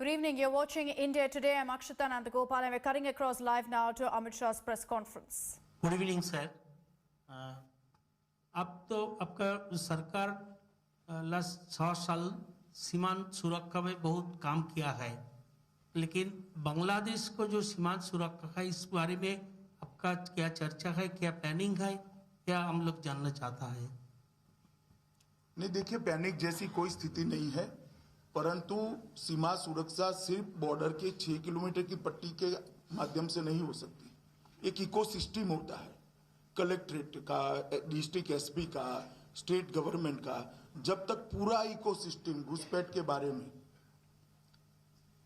Good evening. You're watching India Today. I'm Akshita Nandagopal and we're cutting across live now to Amit Shah's press conference. Good evening sir. अब तो आपका सरकार last 6 साल सीमांत सुरक्षा में बहुत काम किया है, लेकिन बांग्लादेश को जो सीमांत सुरक्षा है इस बारे में आपका क्या चर्चा है, क्या प्लानिंग है, क्या हम लोग जानना चाहता है? नहीं, देखिए, पैनिक जैसी कोई स्थिति नहीं है, परंतु सीमा सुरक्षा सिर्फ बॉर्डर के 6 किलोमीटर की पट्टी के माध्यम से नहीं हो सकती। एक इकोसिस्टम होता है, कलेक्ट्रेट का, डिस्ट्रिक्ट एसपी का, स्टेट गवर्नमेंट का। जब तक पूरा इकोसिस्टम घुसपैठ के बारे में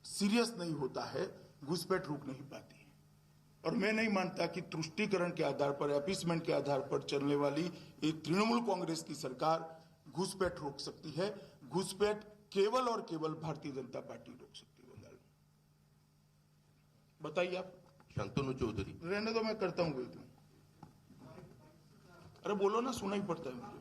सीरियस नहीं होता है, घुसपैठ रुक नहीं पाती है। और मैं नहीं मानता कि तुष्टीकरण के आधार पर, अपीसमेंट के आधार पर चलने वाली एक तृणमूल कांग्रेस की सरकार घुसपैठ रोक सकती है। घुसपैठ केवल और केवल भारतीय जनता पार्टी रोक सकती है बंगाल में। बताइए आप। शांतनु चौधरी। रहने दो, मैं करता हूं। तो अरे बोलो ना, सुना ही पड़ता है मुझे।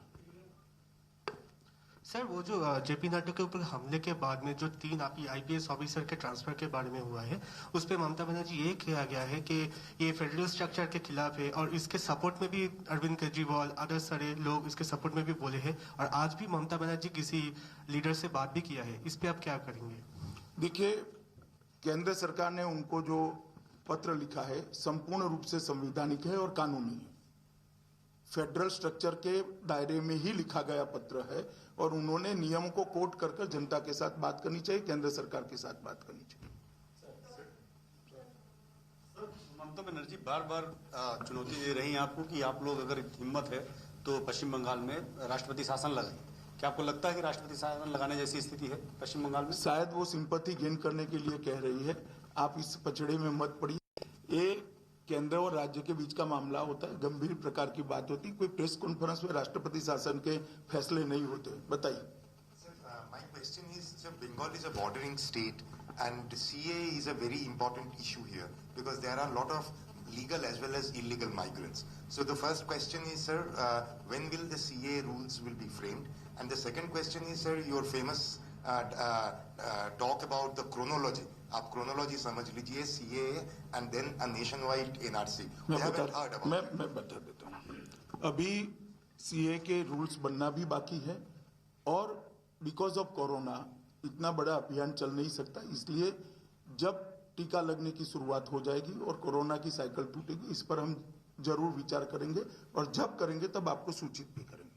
सर, वो जो जेपी नड्डा के ऊपर हमले के बाद में जो 3 आईपीएस ऑफिसर के ट्रांसफर के बारे में हुआ है, उस पर ममता बनर्जी ये किया गया है कि ये फेडरल स्ट्रक्चर के खिलाफ है और इसके सपोर्ट में भी अरविंद केजरीवाल, अदर सारे लोग इसके सपोर्ट में भी बोले हैं। और आज भी ममता बनर्जी किसी लीडर से बात भी किया है। इस पर आप क्या करेंगे? देखिए, केंद्र सरकार ने उनको जो पत्र लिखा है संपूर्ण रूप से संवैधानिक है और कानूनी है। फेडरल स्ट्रक्चर के दायरे में ही लिखा गया पत्र है और उन्होंने नियमों को कोट कर जनता के साथ बात करनी चाहिए, केंद्र सरकार के साथ बात करनी चाहिए। ममता बनर्जी बार बार चुनौती दे रही हैं आपको कि आप लोग अगर हिम्मत है तो पश्चिम बंगाल में राष्ट्रपति शासन लगाएं। क्या आपको लगता है कि राष्ट्रपति शासन लगाने जैसी स्थिति है पश्चिम बंगाल में? शायद वो सिंपैथी गेन करने के लिए कह रही है। आप इस पचड़े में मत पड़िए। ये केंद्र और राज्य के बीच का मामला होता है, गंभीर प्रकार की बात होती है। कोई प्रेस कॉन्फ्रेंस में राष्ट्रपति शासन के फैसले नहीं होते। बताइए। My question is, Bengal is a bordering state and CA is a very important issue here because there are a lot of legal as well as illegal migrants. So the first question is, sir, when will the CA rules will be framed? And the second question is, sir, your famous talk about the chronology. आप chronology समझ लीजिए, CA and then a nationwide NRC. मैं बता देता हूँ। अभी CA के rules बनना भी बाकी है और बिकॉज ऑफ कोरोना इतना बड़ा अभियान चल नहीं सकता, इसलिए जब टीका लगने की शुरुआत हो जाएगी और कोरोना की साइकिल टूटेगी, इस पर हम जरूर विचार करेंगे और जब करेंगे तब आपको सूचित भी करेंगे।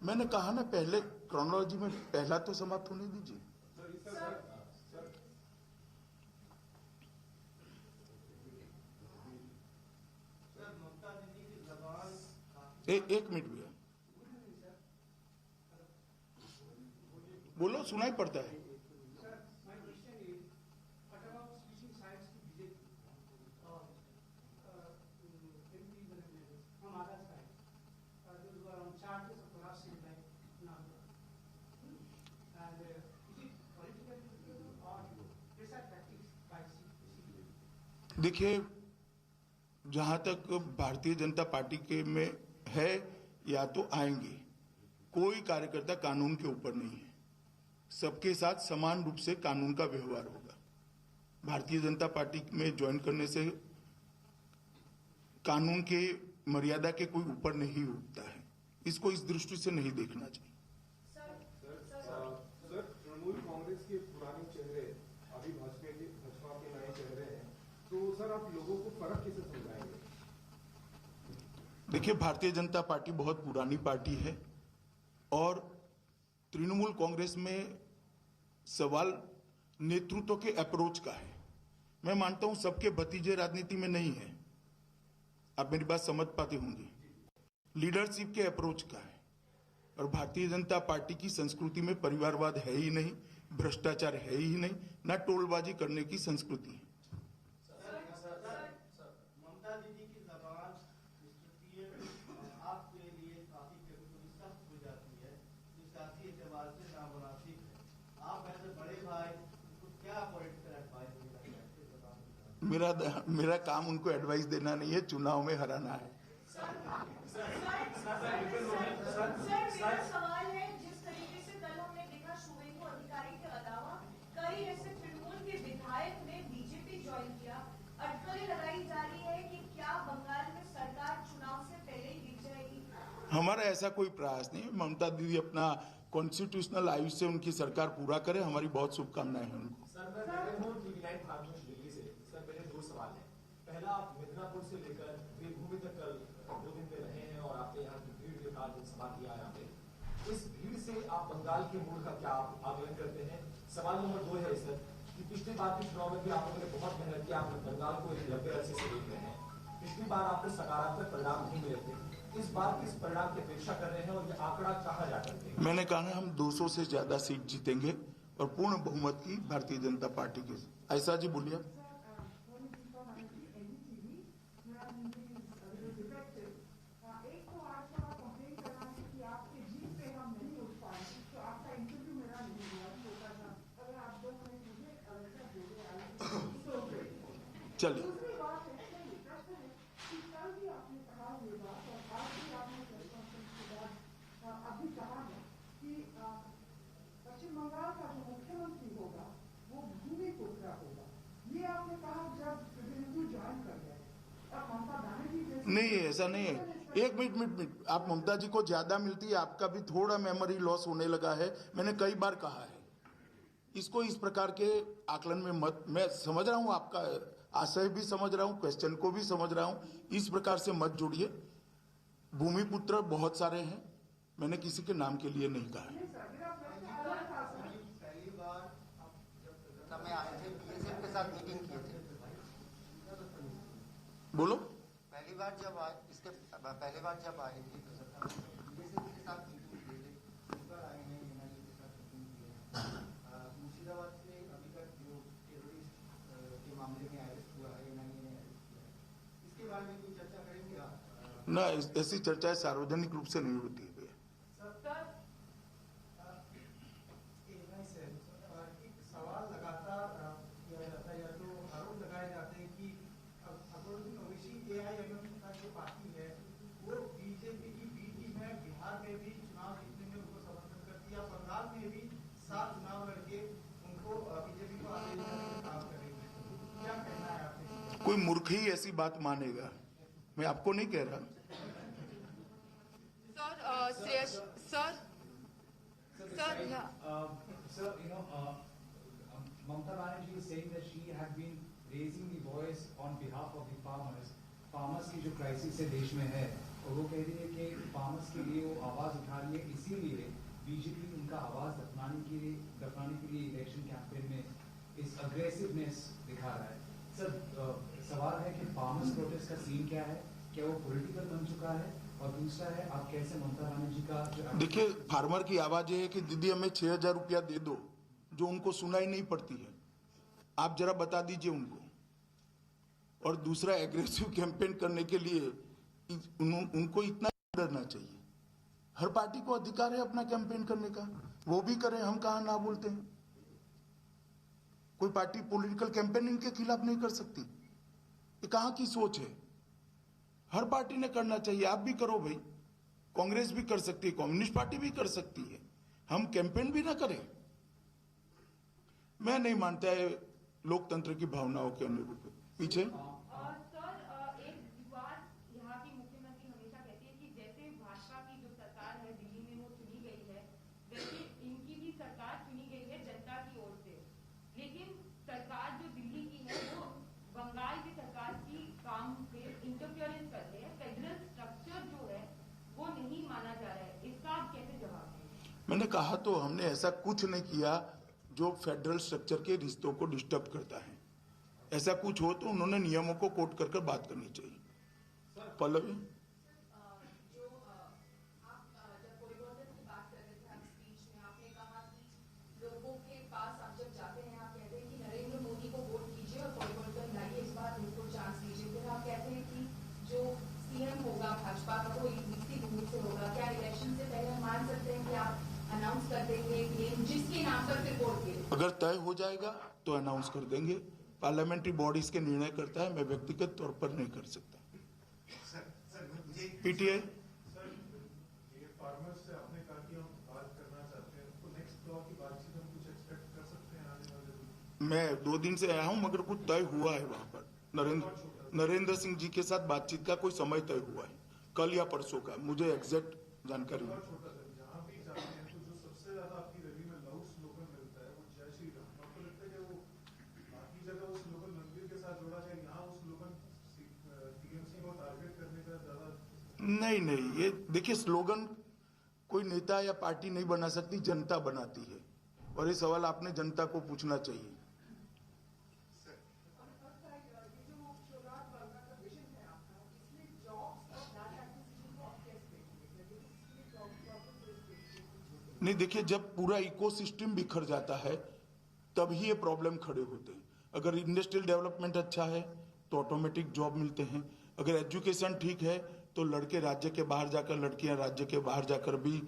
मैंने कहा ना, पहले क्रोनोलॉजी में पहला तो समाप्त होने दीजिए। एक मिनट भैया, बोलो, सुनाई पड़ता है। देखिए, जहां तक भारतीय जनता पार्टी के में है, या तो आएंगे, कोई कार्यकर्ता कानून के ऊपर नहीं है। सबके साथ समान रूप से कानून का व्यवहार होगा। भारतीय जनता पार्टी में ज्वाइन करने से कानून के मर्यादा के कोई ऊपर नहीं उठता है। इसको इस दृष्टि से नहीं देखना चाहिए। सर, तृणमूल कांग्रेस के पुराने चेहरे अभी भाजपा के नए चेहरे हैं, तो सर आप लोगों को फर्क कैसे समझाएंगे? देखिए, भारतीय जनता पार्टी बहुत पुरानी पार्टी है और तृणमूल कांग्रेस में सवाल नेतृत्व के अप्रोच का है। मैं मानता हूं सबके भतीजे राजनीति में नहीं है, आप मेरी बात समझ पाते होंगे। लीडरशिप के अप्रोच का है और भारतीय जनता पार्टी की संस्कृति में परिवारवाद है ही नहीं, भ्रष्टाचार है ही नहीं, ना टोलबाजी करने की संस्कृति है। ममता दीदी की जबान आपके लिए काफी सख्त हो जाती है, सियासी एतबार से नामुनासिब है। आप ऐसे बड़े भाई को क्या पॉलिटिकल एडवाइस देना? मेरा काम उनको एडवाइस देना नहीं है, चुनाव में हराना है। सवाल है, जिस तरीके से कल हमने देखा शुभेंदु अधिकारी के अलावा कई हमारा ऐसा कोई प्रयास नहीं है। ममता दीदी अपना कॉन्स्टिट्यूशनल आयुष्य उनकी सरकार पूरा करे, हमारी बहुत शुभकामनाएं हैं उनको। सर मैं मेरे हूँ टीवी9 खारगोश दिल्ली से। सर मेरे दो सवाल हैं। पहला, आप मिदनापुर से लेकर देवभूमि तक कल 2 दिन में रहे हैं और आपने यहाँ की भीड़ के साथ सभा किया है आपने। इस भीड़ से आप बंगाल के मूड का क्या आकलन करते हैं? सवाल नंबर 2 है सर कि पिछली बार के चुनाव में भी आप लोगों ने बहुत मेहनत की, आप बंगाल को एक लंबे अरसे से देख रहे हैं। पिछली बार आपको सकारात्मक परिणाम नहीं मिले थे, इस बार किस परिणाम की अपेक्षा कर रहे हैं और ये आंकड़ा कहाँ जाकर देगा? मैंने कहा है हम 200 से ज्यादा सीट जीतेंगे और पूर्ण बहुमत की भारतीय जनता पार्टी के। ऐसा जी बोलिए। चलिए अभी कहा है कि पश्चिम बंगाल का जो मुख्यमंत्री होगा वो भूमिपुत्र होगा। ये आपने कहा जब प्रतिनिधि ज्वाइन कर गए। अब ममता बनर्जी जैसे नहीं, ऐसा नहीं है। एक मिनट, आप ममता जी को ज्यादा मिलती है, आपका भी थोड़ा मेमोरी लॉस होने लगा है। मैंने कई बार कहा है, इसको इस प्रकार के आकलन में मत। मैं समझ रहा हूँ आपका आशय भी समझ रहा हूँ, क्वेश्चन को भी समझ रहा हूँ, इस प्रकार से मत जुड़िए। भूमिपुत्र बहुत सारे हैं, मैंने किसी के नाम के लिए नहीं कहा है। पहली बार जब कलकत्ता में आए थे, बीएसएफ के साथ मीटिंग किए थे। बोलो। पहली बार जब आए थे कलकत्ता में बीएसएफ के साथ मीटिंग किए थे। इस बार आए हैं एनआईए के साथ मीटिंग किए हैं। मुर्शिदाबाद से अभी तक जो टेररिस्ट के मामले में अरेस्ट हुआ है, एनआईए ने अरेस्ट किया है, इसके बारे में कोई चर्चा करेंगे आप? ना, ऐसी चर्चाएं सार्वजनिक रूप से नहीं होती है। सवाल लगातार किया जाता है या तो आरोप लगाए जाते हैं कि अकबरुद्दीन ओवैसी एआईएमएम का जो पार्टी है वो बीजेपी की बी टीम है। बिहार में भी चुनाव जीतने में उनको समर्थन करती है, बंगाल में भी 7 चुनाव लड़के उनको बीजेपी को आगे करने का काम करेंगे। क्या कहना है आपके? कोई मूर्ख ही ऐसी बात मानेगा, मैं आपको नहीं कह रहा। Sir, Mamata Banerjee is saying that she had been raising the voice on behalf of the farmers. Farmers की जो क्राइसिस है देश में है, और वो कह रही है कि farmers के लिए वो आवाज उठा रही है, इसीलिए बीजेपी उनका आवाज दफनाने के लिए इलेक्शन कैंपेन में इस अग्रेसिवनेस दिखा रहा है। सर, सवाल है कि farmers प्रोटेस्ट का सीन क्या है, क्या वो पॉलिटिकल बन चुका है? और दूसरा है, आप कैसे ममता बनर्जी का जो देखिए, फार्मर की आवाज ये है कि दीदी हमें 6,000 रुपया दे दो, जो उनको सुनाई नहीं पड़ती है। आप जरा बता दीजिए उनको। और दूसरा, एग्रेसिव कैंपेन करने के लिए उनको इतना डरना चाहिए। हर पार्टी को अधिकार है अपना कैंपेन करने का, वो भी करें, हम कहाँ ना बोलते हैं। कोई पार्टी पॉलिटिकल कैंपेनिंग के खिलाफ नहीं कर सकती, ये कहाँ की सोच है? हर पार्टी ने करना चाहिए। आप भी करो भाई, कांग्रेस भी कर सकती है, कम्युनिस्ट पार्टी भी कर सकती है। हम कैंपेन भी ना करें? मैं नहीं मानता है लोकतंत्र की भावनाओं के अनुरूप। पीछे सर, एक विवाद यहाँ की मुख्यमंत्री हमेशा कहती है कि जैसे भाजपा की जो सरकार है दिल्ली में वो चुनी गई है, वैसे इनकी भी सरकार चुनी गई है जनता की ओर से। लेकिन सरकार जो दिल्ली की है वो बंगाल की सरकार की काम पे इंटरफियरेंस करते हैं। फेडरल स्ट्रक्चर जो है वो नहीं माना जा रहा है, इसका आप कैसे जवाब देंगे? मैंने कहा तो, हमने ऐसा कुछ नहीं किया जो फेडरल स्ट्रक्चर के रिश्तों को डिस्टर्ब करता है। ऐसा कुछ हो तो उन्होंने नियमों को कोट कर बात करनी चाहिए। पल्लवी, होगा भाजपा का वो इसी भूमि से होगा, क्या इलेक्शन से पहले मान सकते हैं कि आप अनाउंस कर देंगे नेम जिसके नाम पर फिर वोट गिरे? अगर तय हो जाएगा तो अनाउंस कर देंगे। पार्लियामेंट्री बॉडीज के निर्णय करता है, मैं व्यक्तिगत तौर पर नहीं कर सकता। पीटीआई फार्मर्स से आपने कहा कि हम बात करना चाहते हैं, तो नेक्स्ट दौर की बातचीत हम कुछ एक्सपेक्ट कर सकते हैं आने वाले दिन? मैं 2 दिन से आया हूं, मगर कुछ तय हुआ है वहां पर। नरेंद्र सिंह जी के साथ बातचीत का कोई समय तय हुआ है, कल या परसों का, मुझे एग्जैक्ट जानकारी हो। जहाँ भी जाते हैं तो जो सबसे ज्यादा आपकी रैली में लाउड स्लोगन मिलता है वो जय श्री राम। आपको लगता है कि वो बाकी जगह वो स्लोगन मंदिर के साथ जोड़ा जाए, यहाँ वो स्लोगन टीएमसी को टारगेट करने का ज्यादा? नहीं, ये देखिए, स्लोगन कोई नेता या पार्टी नहीं बना सकती, जनता बनाती है, और ये सवाल आपने जनता को पूछना चाहिए। नहीं, देखिए, जब पूरा इकोसिस्टम बिखर जाता है तब ही ये प्रॉब्लम खड़े होते हैं। अगर इंडस्ट्रियल डेवलपमेंट अच्छा है तो ऑटोमेटिक जॉब मिलते हैं, अगर एजुकेशन ठीक है तो लड़के राज्य के बाहर जाकर, लड़कियां राज्य के बाहर जाकर भी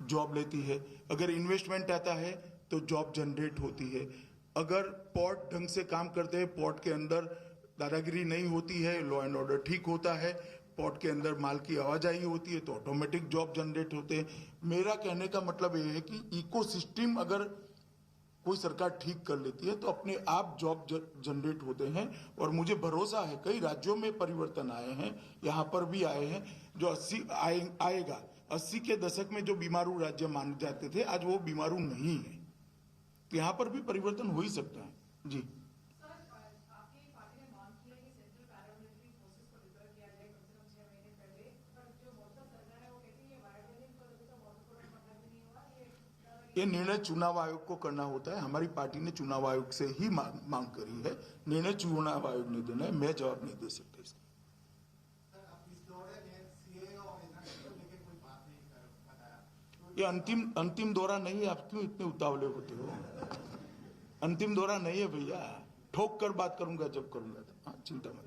जॉब लेती है, अगर इन्वेस्टमेंट आता है तो जॉब जनरेट होती है, अगर पोर्ट ढंग से काम करते हैं, पोर्ट के अंदर दादागिरी नहीं होती है, लॉ एंड ऑर्डर ठीक होता है, पोर्ट के अंदर माल की आवाजाही होती है तो ऑटोमेटिक जॉब जनरेट होते हैं। मेरा कहने का मतलब ये है कि इकोसिस्टम अगर कोई सरकार ठीक कर लेती है तो अपने आप जॉब जनरेट होते हैं, और मुझे भरोसा है कई राज्यों में परिवर्तन आए हैं, यहाँ पर भी आए हैं, जो 80 आएगा। 80 के दशक में जो बीमारू राज्य माने जाते थे आज वो बीमारू नहीं है, तो यहाँ पर भी परिवर्तन हो ही सकता है। जी, ये निर्णय चुनाव आयोग को करना होता है। हमारी पार्टी ने चुनाव आयोग से ही मांग करी है, निर्णय चुनाव आयोग ने देना है, मैं जवाब नहीं दे सकता इसका। ये अंतिम दौरा नहीं है, आप क्यों इतने उतावले होते हो? अंतिम दौरा नहीं है भैया, ठोक कर बात करूंगा जब करूंगा। हाँ, चिंता मत।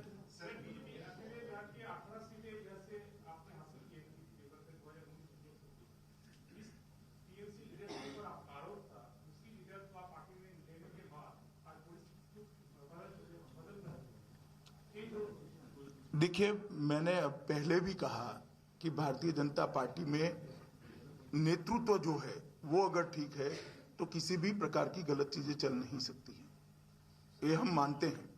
देखिए, मैंने पहले भी कहा कि भारतीय जनता पार्टी में नेतृत्व जो है वो अगर ठीक है तो किसी भी प्रकार की गलत चीजें चल नहीं सकती हैं, ये हम मानते हैं।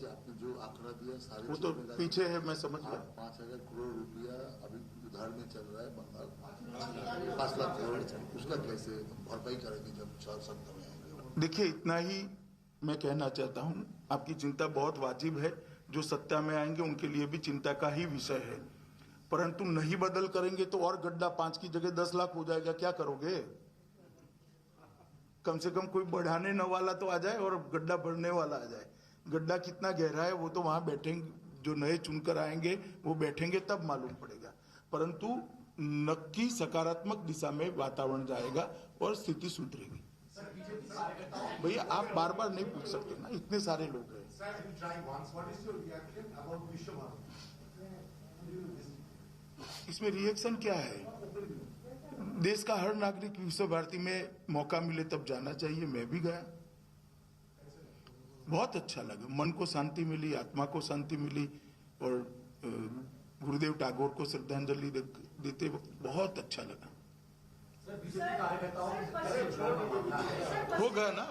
आपने जो आंकड़ा दिया सारे वो तो पीछे है, मैं समझ गया। 5,000 करोड़ रुपया अभी उधार में चल रहा है बंगाल, 5 लाख करोड़, उसका कैसे भरपाई करेंगे जब 4 सत्ता में आएंगे? देखिए, इतना ही मैं कहना चाहता हूँ, आपकी चिंता बहुत वाजिब है, जो सत्ता में आएंगे उनके लिए भी चिंता का ही विषय है, परंतु नहीं बदल करेंगे तो और गड्ढा 5 की जगह 10 लाख हो जाएगा, क्या करोगे? कम से कम कोई बढ़ाने न वाला तो आ जाए और गड्ढा भरने वाला आ जाए। गड्ढा कितना गहरा है वो तो वहां बैठेंगे, जो नए चुनकर आएंगे वो बैठेंगे तब मालूम पड़ेगा, परंतु नक्की सकारात्मक दिशा में वातावरण जाएगा और स्थिति सुधरेगी। भैया, आप बार बार नहीं पूछ सकते ना, इतने सारे लोग हैं। इसमें रिएक्शन क्या है? देश का हर नागरिक विश्व भारती में मौका मिले तब जाना चाहिए, मैं भी गया, बहुत अच्छा लगा, मन को शांति मिली, आत्मा को शांति मिली, और गुरुदेव टैगोर को श्रद्धांजलि देते बहुत अच्छा लगा। हो गया ना,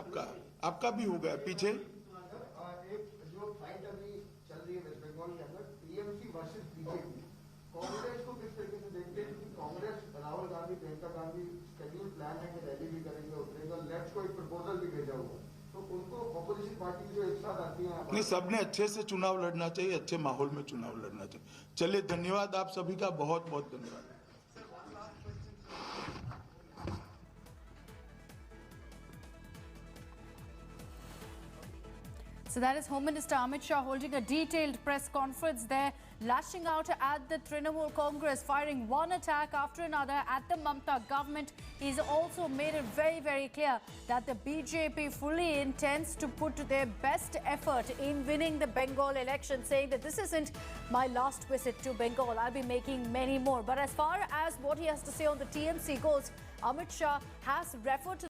आपका भी हो गया पीछे। एक जो फाइट अभी चल रही है वेस्ट बंगाल के अंदर, टीएमसी वर्सेस बीजेपी, कांग्रेस को किस तरीके से देखते हैं? क्योंकि कांग्रेस, राहुल गांधी, प्रियंका गांधी शेड्यूल प्लान है कि रैली भी करेंगे, उतरेगा, लेफ्ट को एक प्रपोजल भी भेजा हुआ, तो उनको ऑपोजिशन पार्टी जो एक साथ आती है। नहीं, सबने अच्छे से चुनाव लड़ना चाहिए, अच्छे माहौल में चुनाव लड़ना चाहिए। चलिए, धन्यवाद आप सभी का, बहुत बहुत धन्यवाद। So that is Home Minister Amit Shah holding a detailed press conference there. lashing out at the Trinamool Congress, firing one attack after another at the Mamata government. He's also made it very, very clear that the BJP fully intends to put their best effort in winning the Bengal election, saying that this isn't my last visit to Bengal. I'll be making many more. But as far as what he has to say on the TMC goes, Amit Shah has referred to